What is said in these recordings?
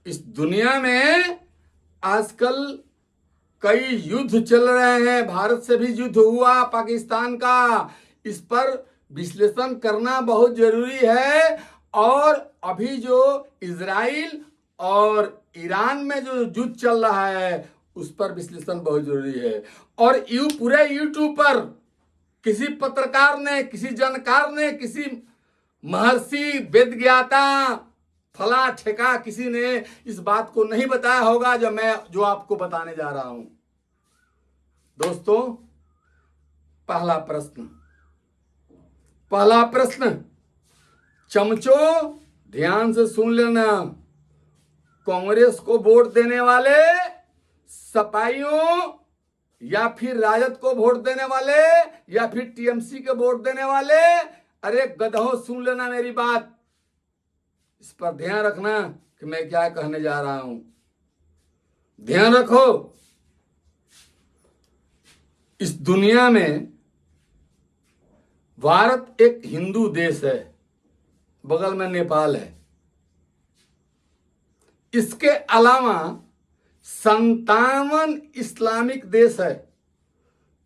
इस दुनिया में आजकल कई युद्ध चल रहे हैं। भारत से भी युद्ध हुआ, पाकिस्तान का। इस पर विश्लेषण करना बहुत जरूरी है। और अभी जो इजराइल और ईरान में जो युद्ध चल रहा है उस पर विश्लेषण बहुत जरूरी है। और पूरे यूट्यूब पर किसी पत्रकार ने, किसी जानकार ने, किसी महर्षि वेदज्ञाता फला ठेका किसी ने इस बात को नहीं बताया होगा जो आपको बताने जा रहा हूं। दोस्तों, पहला प्रश्न चमचों, ध्यान से सुन लेना। कांग्रेस को वोट देने वाले, सपाइयों, या फिर राजद को वोट देने वाले, या फिर टीएमसी के वोट देने वाले, अरे गधों सुन लेना मेरी बात। इस पर ध्यान रखना कि मैं क्या कहने जा रहा हूं। ध्यान रखो, इस दुनिया में भारत एक हिंदू देश है, बगल में नेपाल है। इसके अलावा 57 इस्लामिक देश है,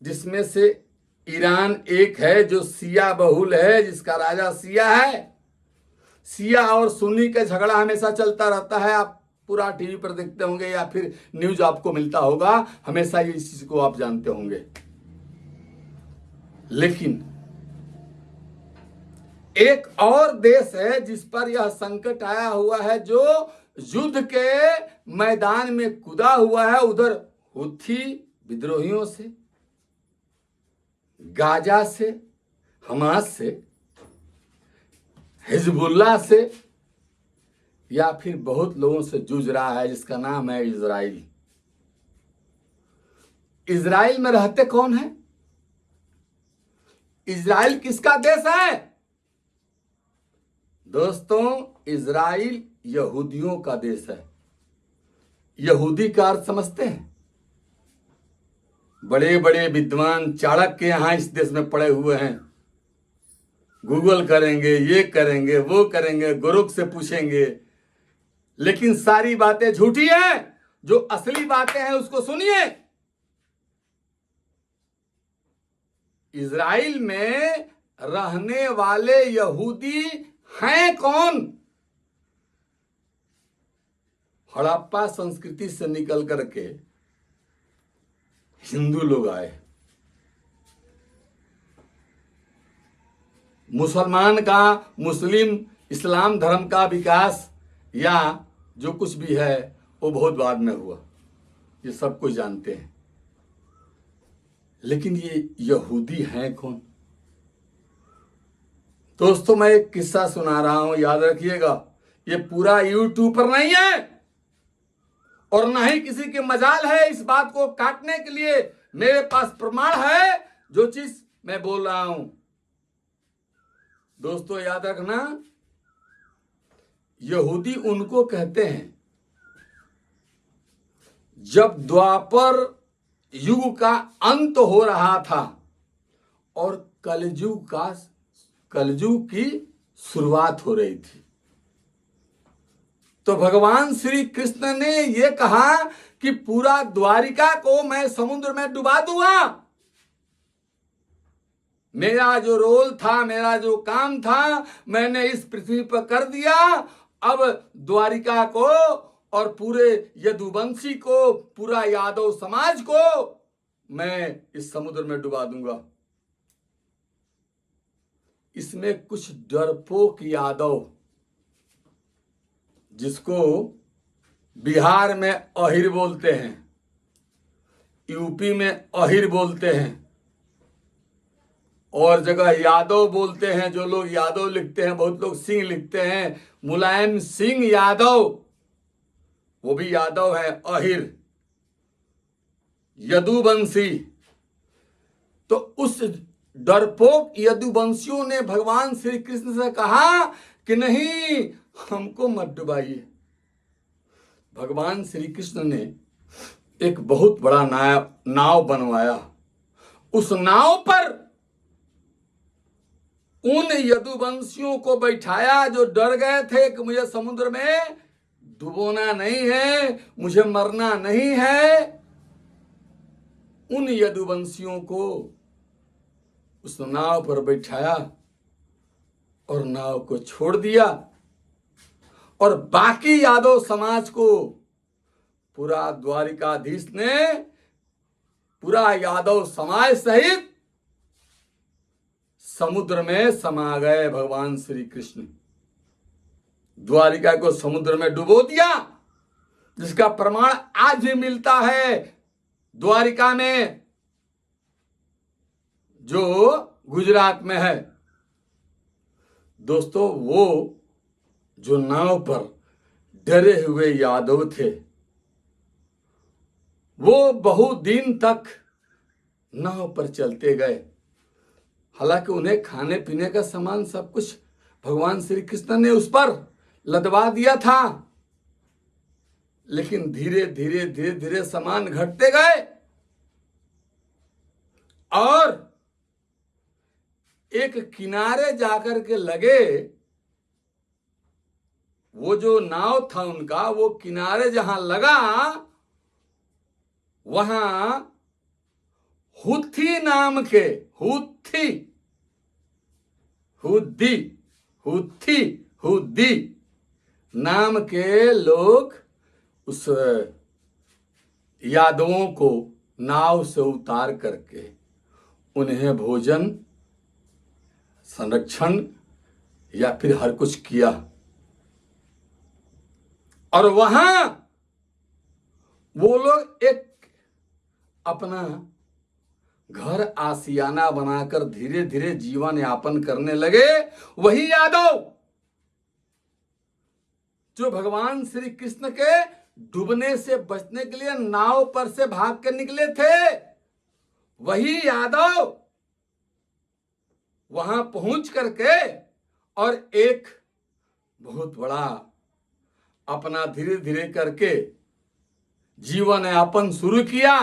जिसमें से ईरान एक है जो शिया बहुल है, जिसका राजा शिया है। शिया और सुन्नी का झगड़ा हमेशा चलता रहता है। आप पूरा टीवी पर देखते होंगे या फिर न्यूज आपको मिलता होगा, हमेशा इस चीज को आप जानते होंगे। लेकिन एक और देश है जिस पर यह संकट आया हुआ है, जो युद्ध के मैदान में कूदा हुआ है, उधर हुथी विद्रोहियों से, गाजा से, हमास से, हिजबुल्लाह से, या फिर बहुत लोगों से जूझ रहा है, जिसका नाम है इजराइल। इजराइल में रहते कौन है? इजराइल किसका देश है? दोस्तों, इजराइल यहूदियों का देश है। यहूदी का अर्थ समझते हैं? बड़े बड़े विद्वान चाणक्य यहां इस देश में पड़े हुए हैं। गूगल करेंगे, ये करेंगे, वो करेंगे, गुरुक से पूछेंगे, लेकिन सारी बातें झूठी हैं। जो असली बातें हैं उसको सुनिए। इजराइल में रहने वाले यहूदी हैं कौन? हड़प्पा संस्कृति से निकल करके हिंदू लोग आए। मुसलमान का, मुस्लिम, इस्लाम धर्म का विकास या जो कुछ भी है वो बहुत बाद में हुआ, ये सब कुछ जानते हैं। लेकिन ये यहूदी हैं कौन? दोस्तों, मैं एक किस्सा सुना रहा हूं, याद रखिएगा। ये पूरा यूट्यूब पर नहीं है और ना ही किसी की मजाल है इस बात को काटने के लिए। मेरे पास प्रमाण है जो चीज मैं बोल रहा हूं। दोस्तों, याद रखना, यहूदी उनको कहते हैं जब द्वापर युग का अंत हो रहा था और कलयुग की शुरुआत हो रही थी, तो भगवान श्री कृष्ण ने यह कहा कि पूरा द्वारिका को मैं समुद्र में डुबा दूंगा। मेरा जो रोल था, मेरा जो काम था, मैंने इस पृथ्वी पर कर दिया। अब द्वारिका को और पूरे यदुवंशी को, पूरा यादव समाज को मैं इस समुद्र में डुबा दूंगा। इसमें कुछ डरपोक यादव, जिसको बिहार में अहिर बोलते हैं, यूपी में अहिर बोलते हैं, और जगह यादव बोलते हैं। जो लोग यादव लिखते हैं, बहुत लोग सिंह लिखते हैं, मुलायम सिंह यादव, वो भी यादव है, अहिर, यदुवंशी। तो उस डरपोक यदुवंशियों ने भगवान श्री कृष्ण से कहा कि नहीं, हमको मत डुबाइए। भगवान श्री कृष्ण ने एक बहुत बड़ा नाव बनवाया। उस नाव पर उन यदुवंशियों को बैठाया जो डर गए थे कि मुझे समुद्र में डुबोना नहीं है, मुझे मरना नहीं है। उन यदुवंशियों को उस नाव पर बैठाया और नाव को छोड़ दिया, और बाकी यादव समाज को पूरा द्वारिकाधीश ने पूरा यादव समाज सहित समुद्र में समा गए। भगवान श्री कृष्ण द्वारिका को समुद्र में डुबो दिया, जिसका प्रमाण आज भी मिलता है द्वारिका में, जो गुजरात में है। दोस्तों, वो जो नाव पर डरे हुए यादव थे, वो बहुत दिन तक नाव पर चलते गए। हालांकि उन्हें खाने पीने का सामान सब कुछ भगवान श्री कृष्ण ने उस पर लदवा दिया था, लेकिन धीरे धीरे धीरे धीरे सामान घटते गए, और एक किनारे जाकर के लगे, वो जो नाव था उनका, वो किनारे जहां लगा, वहां हुथी नाम के हुद्दी नाम के लोग उस यादवों को नाव से उतार करके उन्हें भोजन, संरक्षण या फिर हर कुछ किया। और वहां वो लोग एक अपना घर आशियाना बनाकर धीरे धीरे जीवन यापन करने लगे। वही यादव जो भगवान श्री कृष्ण के डूबने से बचने के लिए नाव पर से भाग कर निकले थे, वही यादव वहां पहुंच करके और एक बहुत बड़ा अपना धीरे धीरे करके जीवन यापन शुरू किया,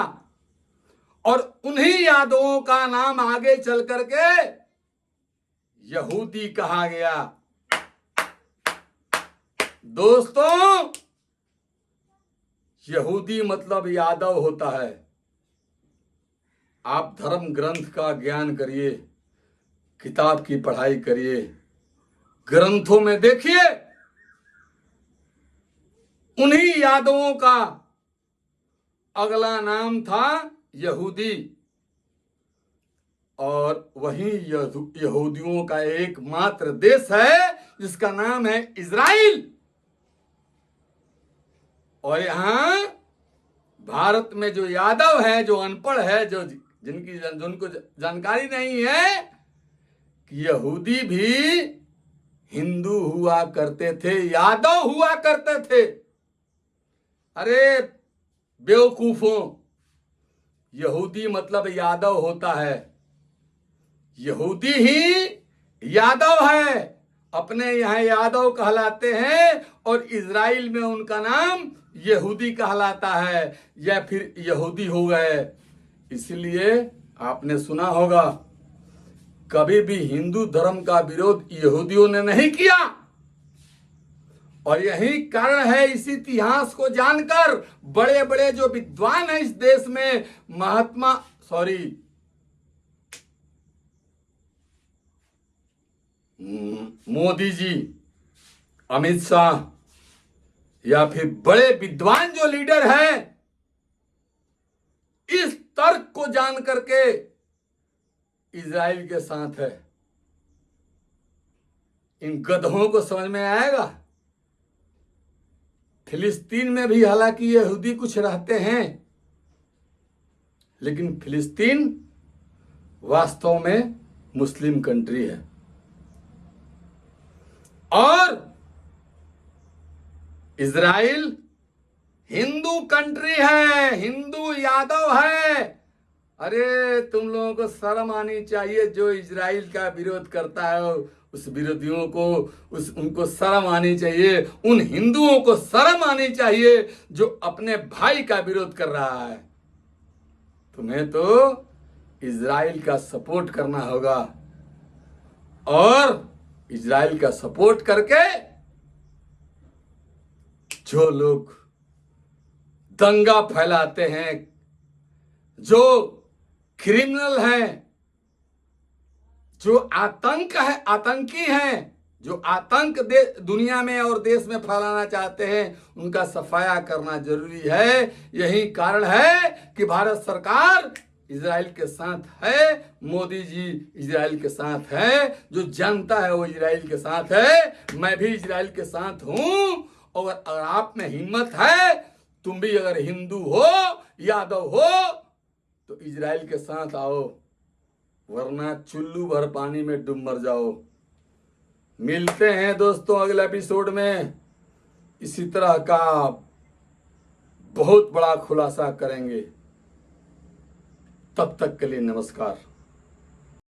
और उन्हीं यादवों का नाम आगे चल करके यहूदी कहा गया। दोस्तों, यहूदी मतलब यादव होता है। आप धर्म ग्रंथ का ज्ञान करिए, किताब की पढ़ाई करिए, ग्रंथों में देखिए, उन्हीं यादवों का अगला नाम था यहूदी, और वही यहूदियों का एकमात्र देश है जिसका नाम है इजराइल। और यहां भारत में जो यादव है, जो अनपढ़ है, जिनको जानकारी नहीं है कि यहूदी भी हिंदू हुआ करते थे, यादव हुआ करते थे। अरे बेवकूफों, यहूदी मतलब यादव होता है, यहूदी ही यादव है, अपने यहां यादव कहलाते हैं, और इजराइल में उनका नाम यहूदी कहलाता है, या फिर यहूदी हो गए। इसलिए आपने सुना होगा, कभी भी हिंदू धर्म का विरोध यहूदियों ने नहीं किया, और यही कारण है। इस इतिहास को जानकर बड़े बड़े जो विद्वान हैं इस देश में, मोदी जी, अमित शाह, या फिर बड़े विद्वान जो लीडर हैं, इस तर्क को जान करके इजराइल के साथ है। इन गधों को समझ में आएगा। फिलिस्तीन में भी हालांकि यहूदी कुछ रहते हैं, लेकिन फिलिस्तीन वास्तव में मुस्लिम कंट्री है, और इजराइल हिंदू कंट्री है, हिंदू यादव है। अरे तुम लोगों को शर्म आनी चाहिए, जो इजराइल का विरोध करता है, उस विरोधियों को उनको शर्म आनी चाहिए। उन हिंदुओं को शर्म आनी चाहिए जो अपने भाई का विरोध कर रहा है। तुम्हें तो इजराइल का सपोर्ट करना होगा, और इजराइल का सपोर्ट करके जो लोग दंगा फैलाते हैं, जो क्रिमिनल हैं, जो आतंकी हैं, जो आतंक दुनिया में और देश में फैलाना चाहते हैं, उनका सफाया करना जरूरी है। यही कारण है कि भारत सरकार इजराइल के साथ है, मोदी जी इजराइल के साथ है, जो जनता है वो इजराइल के साथ है। मैं भी इजराइल के साथ हूं। और अगर आप में हिम्मत है, तुम भी अगर हिंदू हो, यादव हो, तो इजराइल के साथ आओ, वरना चुल्लू भर पानी में डूब मर जाओ। मिलते हैं दोस्तों अगले एपिसोड में, इसी तरह का बहुत बड़ा खुलासा करेंगे। तब तक के लिए नमस्कार।